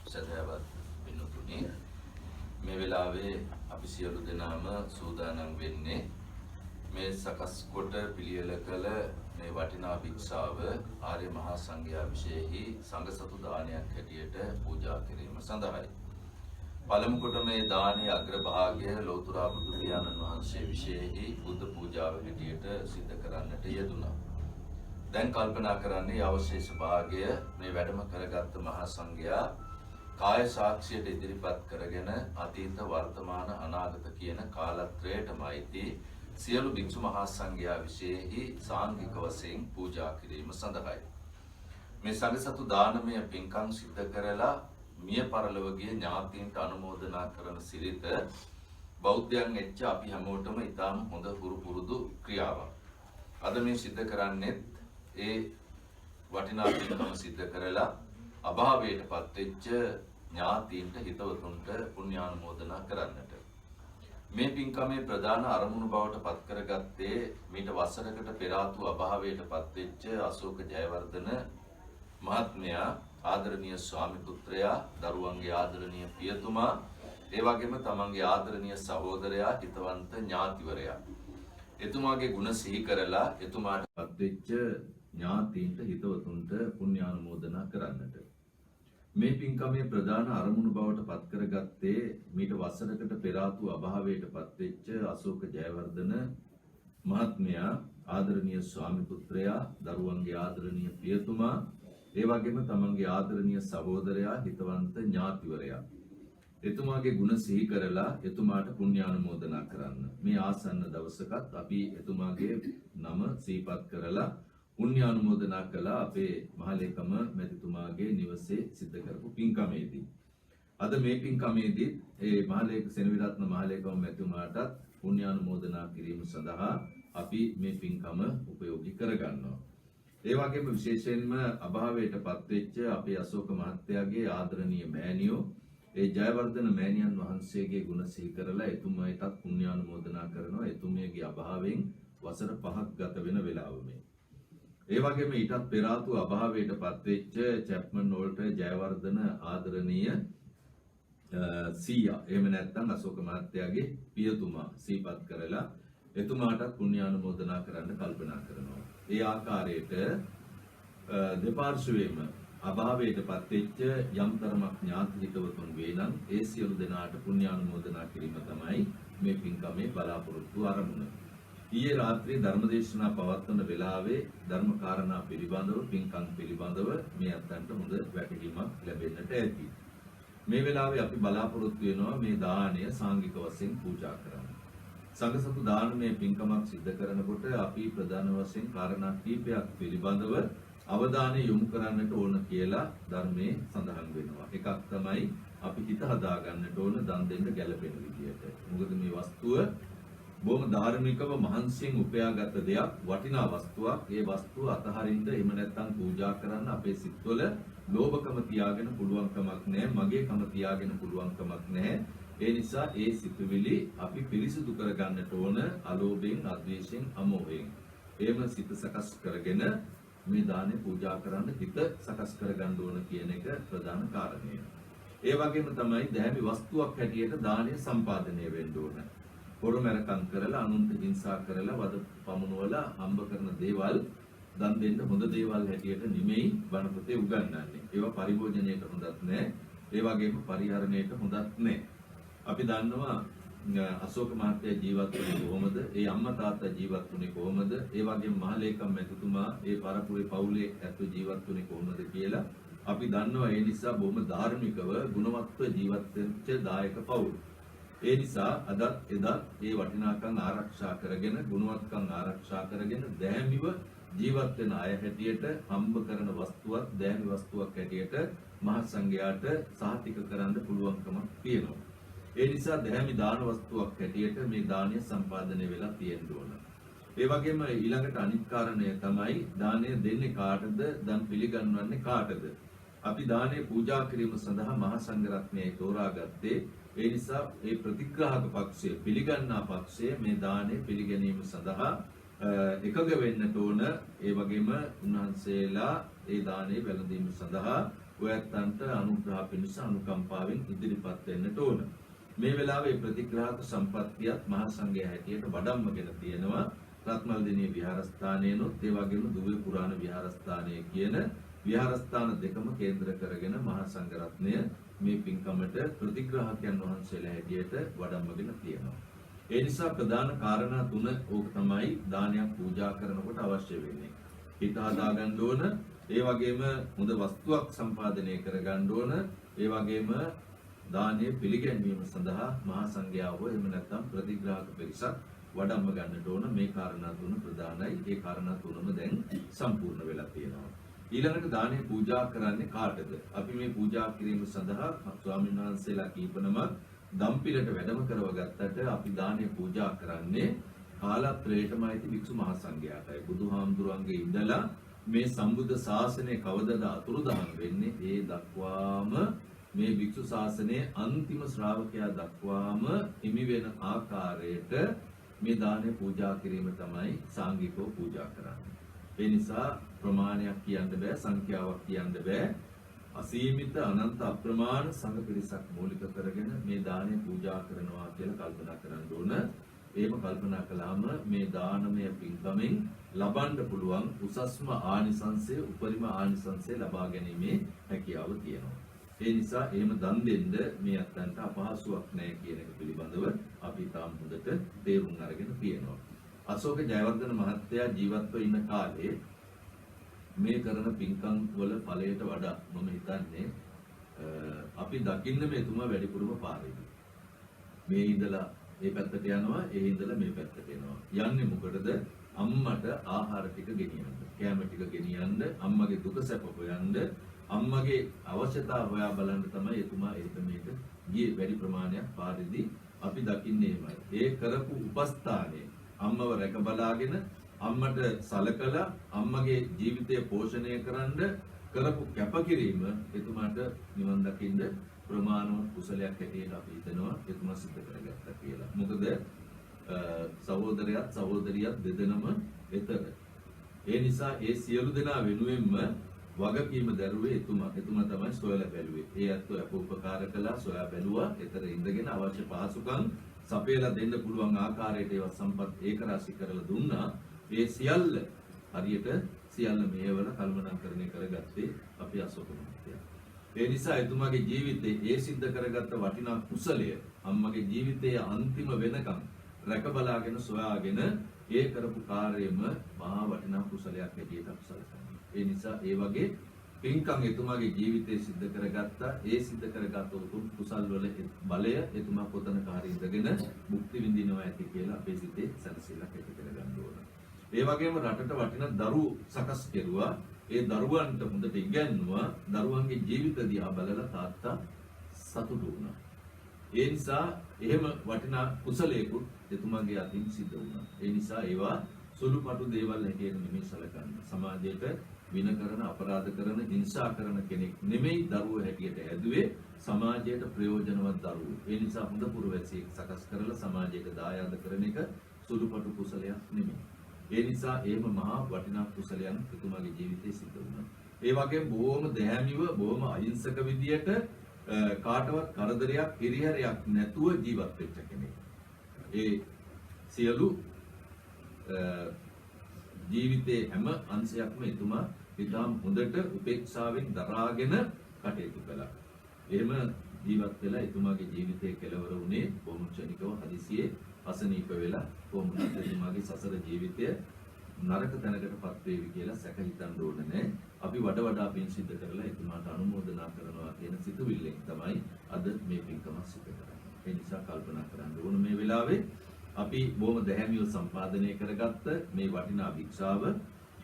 සදහවත් පින්තුනි, මේ වෙලාවේ අපි සියලු දෙනාම සූදානම් වෙන්නේ මේ සකස් කොට පිළියෙල කළ මේ වටිනා භික්ෂාව ආර්ය මහා සංඝයා විශේෂෙහි සංඝ සතු දානයක් හැටියට පූජා කිරීම සඳහායි. පළමු කොට මේ දානයේ අග්‍රභාගය ලෞතර බුදු පියාණන් වහන්සේ විශේෂෙහි බුද්ධ පූජාව හැටියට සිද්ධ කරන්නට යෙදුණා. දැන් කල්පනා කරන්නේ අවශේෂ භාගය මේ වැඩම කරගත් මහා සංඝයා කාය සාක්ෂියට ඉදිරිපත් කරගෙන අතීත වර්තමාන අනාගත කියන කාලත්‍රයටමයිති සියලු භික්ෂු මහා සංඝයා විශේෂෙහි සාංගික වශයෙන් පූජා කිරීම සඳහායි. මේ සංඝ සතු දානමය පින්කම් සිද්ධ කරලා මිය පරලොව ගිය ඥාතීන්ට අනුමෝදනා කරන සිරිත බෞද්ධයන් එච්ච අපි හැමෝටම ඉතාම හොඳ පුරුදු ක්‍රියාවක්. අද මේ සිද්ධ කරන්නේ ඒ වටිනා පින්කම සිද්ධ කරලා අභාවයටපත් වෙච්ච ඥාතීන්ට හිතවතුන්ට පුණ්‍යානුමෝදනා කරන්නට. මේ පින්කමේ ප්‍රධාන අරමුණු බවට පත් කරගත්තේ මීට වසරකට පෙර ආතු අභාවයටපත් වෙච්ච අශෝක ජයවර්ධන මහත්මයා, ආදරණීය ස්වාමි පුත්‍රයා, දරුවන්ගේ ආදරණීය පියතුමා, ඒ වගේම තමන්ගේ ආදරණීය සහෝදරයා, හිතවන්ත ඥාතිවරයා. එතුමාගේ ගුණ සිහි කරලා එතුමාටපත් වෙච්ච ඥාතීන්ට හිතවතුන්ට පුණ්‍යානුමෝදනා කරන්නට. මේ පින්කමේ ප්‍රධාන අරමුණු බවට පත් කරගත්තේ මීට වසරකට පෙර ආතු අභාවයටපත් වෙච්ච අශෝක ජයවර්ධන මහත්මයා, ආදරණීය ස්වාමි පුත්‍රයා, දරුවන්ගේ ආදරණීය පියතුමා, ඒ වගේම තමන්ගේ ආදරණීය සහෝදරයා, හිතවන්ත ඥාතිවරයා. එතුමාගේ ගුණ සිහි කරලා එතුමාට පුණ්‍යානුමෝදනා කරන්න. මේ ආසන්න දවසකත් අපි එතුමාගේ නම සිහිපත් කරලා පුණ්‍යානුමෝදනා කළා අපේ මහලේකම මැතිතුමාගේ නිවසේ සිද්ධ කරපු පින්කමේදී. අද මේ පින්කමේදී ඒ මහලේක සෙනවිරත්න මහලේකම මැතිතුමාටත් පුණ්‍යානුමෝදනා කිරීම සඳහා අපි මේ පින්කම උපයෝගී කරගන්නවා. ඒ වගේම විශේෂයෙන්ම අභාවයටපත් වෙච්ච අපේ අශෝක මහත්තයාගේ ආදරණීය මෑණියෝ, ඒ ජයවර්ධන මෑණියන් වහන්සේගේ ගුණ සිහි කරලා එතුමාටත් පුණ්‍යානුමෝදනා කරනවා. එතුමියගේ අභාවයෙන් වසර 5ක් ගත වෙන වෙලාව මේ. ඒ වගේම ඊටත් පෙර ආතු අභාවයටපත් වෙච්ච චැප්මන් වෝල්ටර් ජයවර්ධන ආදරණීය සීයා, එහෙම නැත්නම් අශෝක මහත්තයාගේ පියතුමා සිහිපත් කරලා එතුමාටත් පුණ්‍යානුමෝදනා කරන්න කල්පනා කරනවා. ඒ ආකාරයට දෙපාර්ශ්වයේම අභාවයටපත් වෙච්ච යම් තරමක් ඥාති හිතවතුන් වේ නම් ඒ සියලු දෙනාට පුණ්‍යානුමෝදනා කිරීම තමයි මේ පින්කමේ බලාපොරොත්තු අරමුණ. ඊයේ රාත්‍රියේ ධර්මදේශනා පවත්වන වෙලාවේ ධර්ම කාරණා පිළිබඳව, පින්කම් පිළිබඳව මේ අත්දැකීම් හොඳ වැටහීමක් ලැබෙන්නට ඇති. මේ වෙලාවේ අපි බලාපොරොත්තු වෙනවා මේ දානය සාංගික වශයෙන් පූජා කරන්න. සංඝ සතු දානමය පින්කමක් සිද්ධ කරනකොට අපි ප්‍රධාන වශයෙන් කාරණා කීපයක් පිළිබඳව අවධානය යොමු කරන්නට ඕන කියලා ධර්මයේ සඳහන් වෙනවා. එකක් තමයි අපි හිත හදා ගන්නට ඕන දන් දෙන්න ගැළපෙන විදියට. මොකද මේ වස්තුව බොහොම ධාර්මිකව මහන්සියෙන් උපයාගත් දෙයක්, වටිනා වස්තුවක්. ඒ වස්තුව අතහරින්න එහෙම නැත්නම් පූජා කරන්න අපේ සිත්වල ලෝභකම තියාගෙන පුළුවන් කමක් නැහැ, මගේකම තියාගෙන පුළුවන් කමක් නැහැ. ඒ නිසා ඒ සිතුවිලි අපි පිරිසිදු කරගන්නට ඕන අලෝභයෙන්, අද්වේෂයෙන්, අමෝහයෙන්. එහෙම සිත සකස් කරගෙන මේ දානේ පූජා කරන්න හිත සකස් කරගන්න ඕන කියන එක ප්‍රධාන කාරණය. ඒ වගේම තමයි දැහැමි වස්තුවක් හැටියට දානය සම්පාදනය වෙන්න ඕන. හොරමරකම් කරලා අනුන්ට හිංසා කරලා වද පමුණුවලා හම්බ කරන දේවල් දන් දෙන්න හොඳ දේවල් හැටියට නෙමෙයි බණ පොතේ උගන්වන්නේ. ඒවා පරිභෝජනයට හොඳත් නැහැ. ඒ වගේම පරිහරණයට හොඳත් නැහැ. අපි දන්නවා අශෝක මහත්තයා ජීවත් වුණේ කොහොමද? ඒ අම්මා තාත්තා ජීවත් වුණේ කොහොමද? ඒ වගේම මහලේකම් මැතිතුමා ඒ පරපුරේ පවුලේ ඇතු ජීවත් වුණේ කොහොමද කියලා අපි දන්නවා. ඒ නිසා බොහොම ධාර්මිකව ගුණවත්ව ජීවත් වෙච්ච දායක පවුල්. ඒ නිසා අදත් එදත් ඒ වටිනාකම් ආරක්ෂා කරගෙන ගුණවත්කම් ආරක්ෂා කරගෙන දැහැමිව ජීවත් වෙන අය හැටියට හම්බ කරන වස්තුවක් දැහැමි වස්තුවක් හැටියට මහත් සංඝයාට සාතික කරන්න පුළුවන්කමක් තියෙනවා. ඒ නිසා දැහැමි දාන වස්තුවක් හැටියට මේ දානය සම්පාදනය වෙලා තියෙන්න ඕන. ඒ වගේම ඊළඟට අනිත් කාරණය තමයි දානය දෙන්නේ කාටද? දන් පිළිගන්වන්නේ කාටද? අපි දානය පූජා කිරීම සඳහා මහා සංඝරත්නයයි තෝරාගත්තේ. ඒ නිසා මේ ප්‍රතිග්‍රාහක පක්ෂය පිළිගන්නා පක්ෂය මේ දානය පිළිගැනීම සඳහා එකග වෙන්නට ඕන. ඒ වගේම උන්වහන්සේලා ඒ දානය වැළඳීම සඳහා ඔයත්න්ට අනුග්‍රහ පිණිස අනුකම්පාවෙන් ඉදිරිපත් වෙන්නට ඕන. මේ වෙලාවේ ප්‍රතිග්‍රාහක සම්පත්තියත් මහා සංඝයා හැටියට වඩම්මගෙන තියෙනවා. රත්මල්දිනේ විහාරස්ථානයනොත් ඒ වගේම දුවේ පුරාණ විහාරස්ථානය කියන විහාරස්ථාන දෙකම කේන්ද්‍ර කරගෙන මහා සංඝරත්නය මේ පින්කමට ප්‍රතිග්‍රාහකයන් වහන්සේලා හැටියට වඩම්මගෙන තියෙනවා. ඒ නිසා ප්‍රධාන කාරණා තුන ඕක තමයි දානයක් පූජා කරනකොට අවශ්‍ය වෙන්නේ. හිත හදා ගන්න ඕන, ඒ වගේම හොඳ වස්තුවක් සම්පාදනය කර ගන්න ඕන, ඒ වගේම දානය පිළිගැන්වීම සඳහා මහා සංඝයා හෝ එහෙම නැත්නම් ප්‍රතිග්‍රාහක පිරිසක් වඩම්ම ගන්නට ඕන. මේ කාරණා තුන ප්‍රධානයි. ඒ කාරණා තුනම දැන් සම්පූර්ණ වෙලා තියෙනවා. ඊළඟට දානය පූජා කරන්නේ කාටද? අපි මේ පූජා කිරීම සඳහා ස්වාමීන් වහන්සේලා කීපනම දම්පිලට වැඩම කරව ගත්තට අපි දානය පූජා කරන්නේ කාලත්‍රයටම ඇති වික්ෂු මහා සංඝයාටයි. බුදුහාමුදුරන්ගේ ඉඳලා මේ සම්බුද්ධ ශාසනය කවදද අතුරුදහන් වෙන්නේ ඒ දක්වාම මේ වික්ෂු ශාසනයේ අන්තිම ශ්‍රාවකයා දක්වාම හිමි වෙන ආකාරයට මේ දානය පූජා කිරීම තමයි සාංගිකව පූජා කරන්නේ. ඒ නිසා ප්‍රමාණයක් කියන්න බෑ, සංඛ්‍යාවක් කියන්න බෑ. අසීමිත අනන්ත අප්‍රමාණ සංඝ පිරිසක් මූලික කරගෙන මේ දානය පූජා කරනවා කියලා කල්පනා කරන්න ඕන. එහෙම කල්පනා කළාම මේ දානමය පින්කමෙන් ලබන්න පුළුවන් උසස්ම ආනිසංසය, උපරිම ආනිසංසය ලබා ගැනීමේ හැකියාව තියෙනවා. ඒ නිසා එහෙම දන් දෙන්න මේ අත්තන්ට අපහසුයක් නැහැ කියන එක පිළිබඳව අපි තාම හොඳට තේරුම් අරගෙන තියෙනවා. අශෝක ජයවර්ධන මහත්තයා ජීවත්ව ඉන්න කාලේ මේ කරන පින්කම් වල ඵලයට වඩා මම හිතන්නේ අපි දකින්න මෙතුමා වැඩිපුරම පාරේදී. මේ ඉඳලා මේ පැත්තට යනවා, ඒ ඉඳලා මේ පැත්තට එනවා. යන්නේ මොකටද? අම්මට ආහාර ටික ගෙනියන්න, කැම ටික ගෙනියන්න, අම්මගේ දුක සැප හොයන්න, අම්මගේ අවශ්‍යතාව හොයා බලන්න තමයි එතුමා ඒක මේක ගියේ. වැඩි ප්‍රමාණයක් පාරේදී අපි දකින්නේ එහෙමයි. ඒ කරපු උපස්ථානයේ අම්මව රැක බලාගෙන අම්මට සලකලා අම්මගේ ජීවිතය පෝෂණය කරන්න කරපු කැපකිරීම එතුමාට නිවන් දකින්න ප්‍රමාණවත් කුසලයක් හැටියට අපි හිතනවා එතුමා සිද්ධ කරගත්තා කියලා. මොකද සහෝදරයත් සහෝදරියත් දෙදෙනම එතන. ඒ නිසා ඒ සියලු දෙනා වෙනුවෙන්ම වගකීම දැරුවේ එතුමා. එතුමා තමයි සොයලා බැලුවේ. ඒ අත්ව අප උපකාර කළා, සොයා බැලුවා. එතන ඉඳගෙන අවශ්‍ය පහසුකම් සපයලා දෙන්න පුළුවන් ආකාරයට ඒවා සම්පත් ඒක රාශි කරලා දුන්නා. ඒ සියල්ල හරියට සියල්ල මේවල කල්පනාකරණය කරගත්තේ අපි අශෝක මහත්තයා. ඒ නිසා එතුමාගේ ජීවිතේ ඒ සිද්ධ කරගත්ත වටිනා කුසලය අම්මගේ ජීවිතයේ අන්තිම වෙනකම් රැක බලාගෙන සොයාගෙන ඒ කරපු කාර්යයම මහා වටිනා කුසලයක් හැටියට අපි සැලකනවා. ඒ නිසා ඒ වගේ පින්කම් එතුමාගේ ජීවිතේ සිද්ධ කරගත්තා. ඒ සිද්ධ කරගත් උතුම් කුසල් වල බලය එතුමා කොතනක හරි ඉඳගෙන මුක්ති විඳිනවා ඇති කියලා අපේ සිතේ සැලසිල්ලක් ඇති කරගන්න ඕන. ඒ වගේම රටට වටිනා දරුවෝ සකස් කෙරුවා. ඒ දරුවන්ට හොඳට ඉගැන්නුවා. දරුවන්ගේ ජීවිත දිහා බලලා තාත්තා සතුටු වුණා. ඒ නිසා එහෙම වටිනා කුසලයකුත් එතුමාගේ අතින් සිද්ධ වුණා. ඒ නිසා ඒවා සුළුපටු දේවල් හැටියට නෙමෙයි සැලකන්නේ. සමාජයට වින කරන, අපරාධ කරන, හිංසා කරන කෙනෙක් නෙමෙයි දරුවෝ හැටියට හැදුවේ. සමාජයට ප්‍රයෝජනවත් දරුවෝ. ඒ නිසා හොඳ පුරවැසියෙක් සකස් කරලා සමාජයට දායාද කරන එක සුළුපටු කුසලයක් නෙමෙයි. ඒ නිසා එහෙම මහා වටිනා කුසලයන් එතුමාගේ ජීවිතේ සිද්ධ වුණා. ඒ වගේම බොහොම දැහැමිව, බොහොම අහිංසක විදියට කාටවත් කරදරයක් හිරිහැරයක් නැතුව ජීවත් වෙච්ච කෙනෙක්. ඒ සියලු ජීවිතයේ හැම අංශයක්ම එතුමා ඉතාම හොඳට උපේක්ෂාවෙන් දරාගෙන කටයුතු කළා. එහෙම ජීවත් වෙලා එතුමාගේ ජීවිතයේ කෙලවර වුණේ බොහොම ක්ෂණිකව හදිසියේ අසනීප වෙලා කොහොමද එතුමාගේ සසර ජීවිතය නරක තැනකටපත් වේවි කියලා සැක හිතන්න ඕනේ නැහැ. අපි වඩා පින් සිද්ධ කරලා එතුමාට අනුමෝදනා කරනවා කියන සිතුවිල්ලෙන් තමයි අද මේ පින්කම සිදු කරන්නේ. ඒ නිසා කල්පනා කරන්න ඕන මේ වෙලාවේ අපි බොහොම දැහැමිව සම්පාදනය කරගත්ත මේ වටිනා භික්ෂාව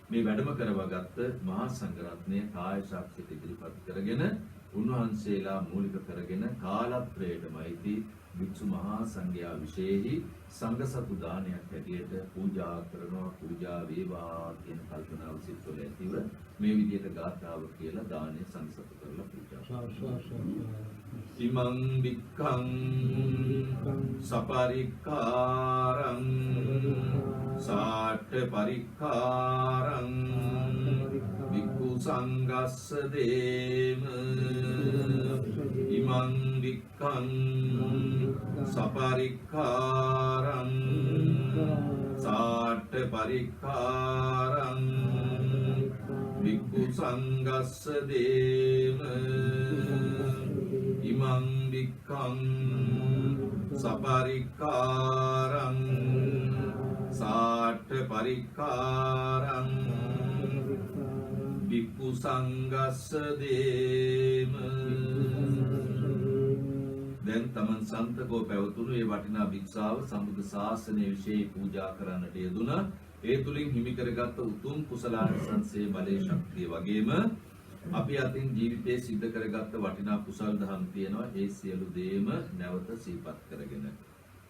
මේ වැඩම කරවගත්ත මහා සංඝරත්නය කාය සාක්ෂිත ඉදිරිපත් කරගෙන උන්වහන්සේලා මූලික කරගෙන කාලත්‍රයටමයිති වික්ෂු මහා සංඝයා විශේෂයි සංඝ සතු දානයක් හැටියට පූජා කරනවා. පූජා වේවා කියන කල්පනාව සිත්වල ඇතිව මේ විදිහට ගාථාව කියලා දානය සංඝ සතු කරලා පූජා ඉමං වික්ඛං සපරික්ඛාරං සාට්ඨ පරික්ඛාරං වික්ඛු සංඝස්ස දේම ඉමං වික්ඛං සපරික්ඛාරං සාට්ඨ පරික්ඛාරං වික්ඛු සංඝස්ස දේම ඉමං වික්ඛං සපරික්ඛාරං සාට්ඨ පරික්ඛාරං වික්ඛු සංඝස්ස දේම. දැන් තමන් සන්තකෝ පැවතුණු ඒ වටිනා භික්ෂාව සම්බුද්ධ ශාසනය විශේෂ පූජා කරන්නට යෙදුණා. ඒ තුලින් හිමි කරගත් උතුම් කුසලානිසංසයේ බලයේ ශක්තිය වගේම අපි අතින් ජීවිතයේ සිද්ධ කරගත්ත වටිනා කුසල් දහම් තියෙනවා. ඒ සියලු දේම නැවත සිහිපත් කරගෙන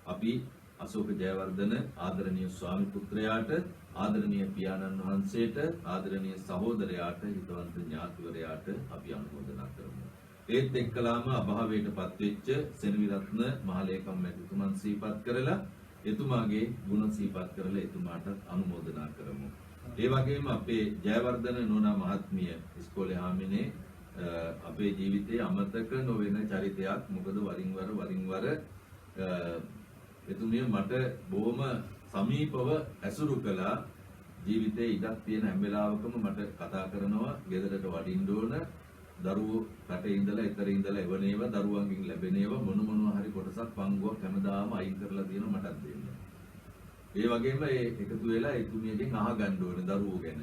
අපි අශෝක ජයවර්ධන ආදරණීය ස්වාමි පුත්‍රයාට, ආදරණීය පියාණන් වහන්සේට, ආදරණීය සහෝදරයාට, හිතවන්ත ඥාතිවරයාට අපි අනුමෝදනා කරමු. ඒත් එක්කලාම අභාවයටපත් වෙච්ච සෙනවිරත්න මහලේකම් මැතිතුමන් සිහිපත් කරලා එතුමාගේ ගුණ සිහිපත් කරලා එතුමාට අනුමෝදනා කරමු. ඒ වගේම අපේ ජයවර්ධන නෝනා මහත්මිය ඉස්කෝලේ හාමිනේ අපේ ජීවිතයේ අමතක නොවන චරිතයක්. මොකද වරින් වර එතුමිය මට බොහොම සමීපව ඇසුරු කළා. ජීවිතේ ඉඩක් තියෙන හැම වෙලාවකම මට කතා කරනවා ගෙදරට වඩින්න ඕන, දරුවෝ රටේ ඉඳලා ඊතර ඉඳලා එවනේව දරුවන්ගෙන් ලැබෙනේව මොනවා හරි කොටසක් පංගුවක් හැමදාම අයින් කරලා තියෙනවා මටත් දෙන්න. ඒ වගේම ඒ එකතු වෙලා එතුමියගෙන් අහගන්න ඕනේ දරුවෝ ගැන.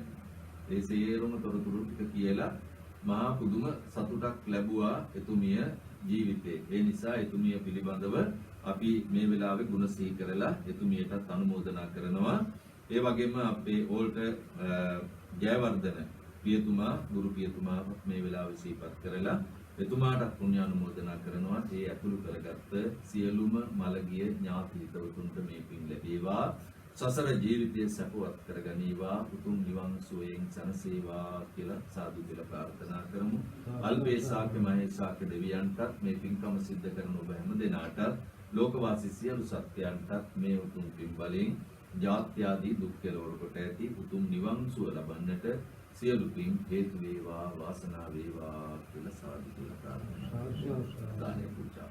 ඒ සියලුම තොරතුරු ටික කියලා මහා පුදුම සතුටක් ලැබුවා එතුමිය ජීවිතේ. ඒ නිසා එතුමිය පිළිබඳව අපි මේ වෙලාවේ ගුණ සිහි කරලා එතුමියටත් අනුමෝදනා කරනවා. ඒ වගේම අපේ ඕල්ට ජයවර්ධන පියතුමා, ගුරු පියතුමා මේ වෙලාවේ සිහිපත් කරලා එතුමාට පුණ්‍ය අනුමෝදනා කරනවා. ඒ ඇතුළු කරගත්ත සියලුම මළගිය ඥාති හිතවතුන්ට මේ පින් ලැබේවා. සසර ජීවිතය සපවත් කරගනීවා. උතුම් නිවන් සුවයෙන් සැනසේවා කියලා සාදු කියලා ප්‍රාර්ථනා කරමු. අල්පේසාක්‍ය මහේසාක්‍ය දෙවියන්ටත් මේ පින්කම සිද්ධ කරන ඔබ හැම දෙනාටත් ලෝකවාසී සියලු සත්‍යයන්ටත් මේ උතුම් පින් බලෙන් ජාත්‍යාදී දුක් කෙලවර කොට ඇති උතුම් නිවන් සුව ලබන්නට සියලු පින් හේතු වේවා, වාසනාව වේවා කියලා සාදු කියලා ප්‍රාර්ථනා කරමු. දානේ පූජා.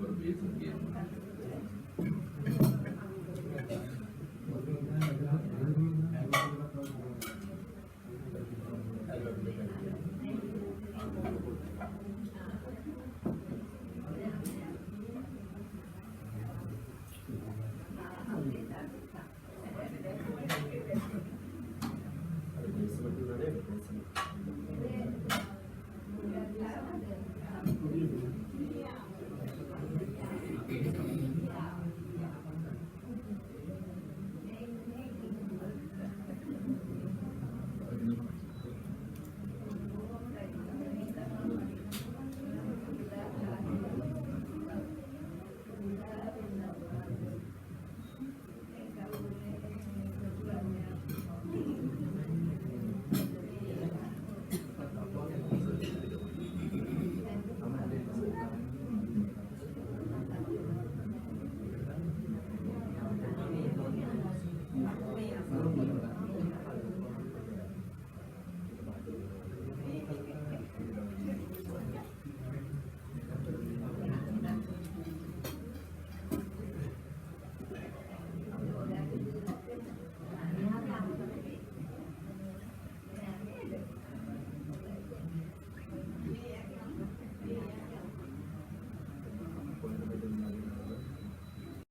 Luar biasa.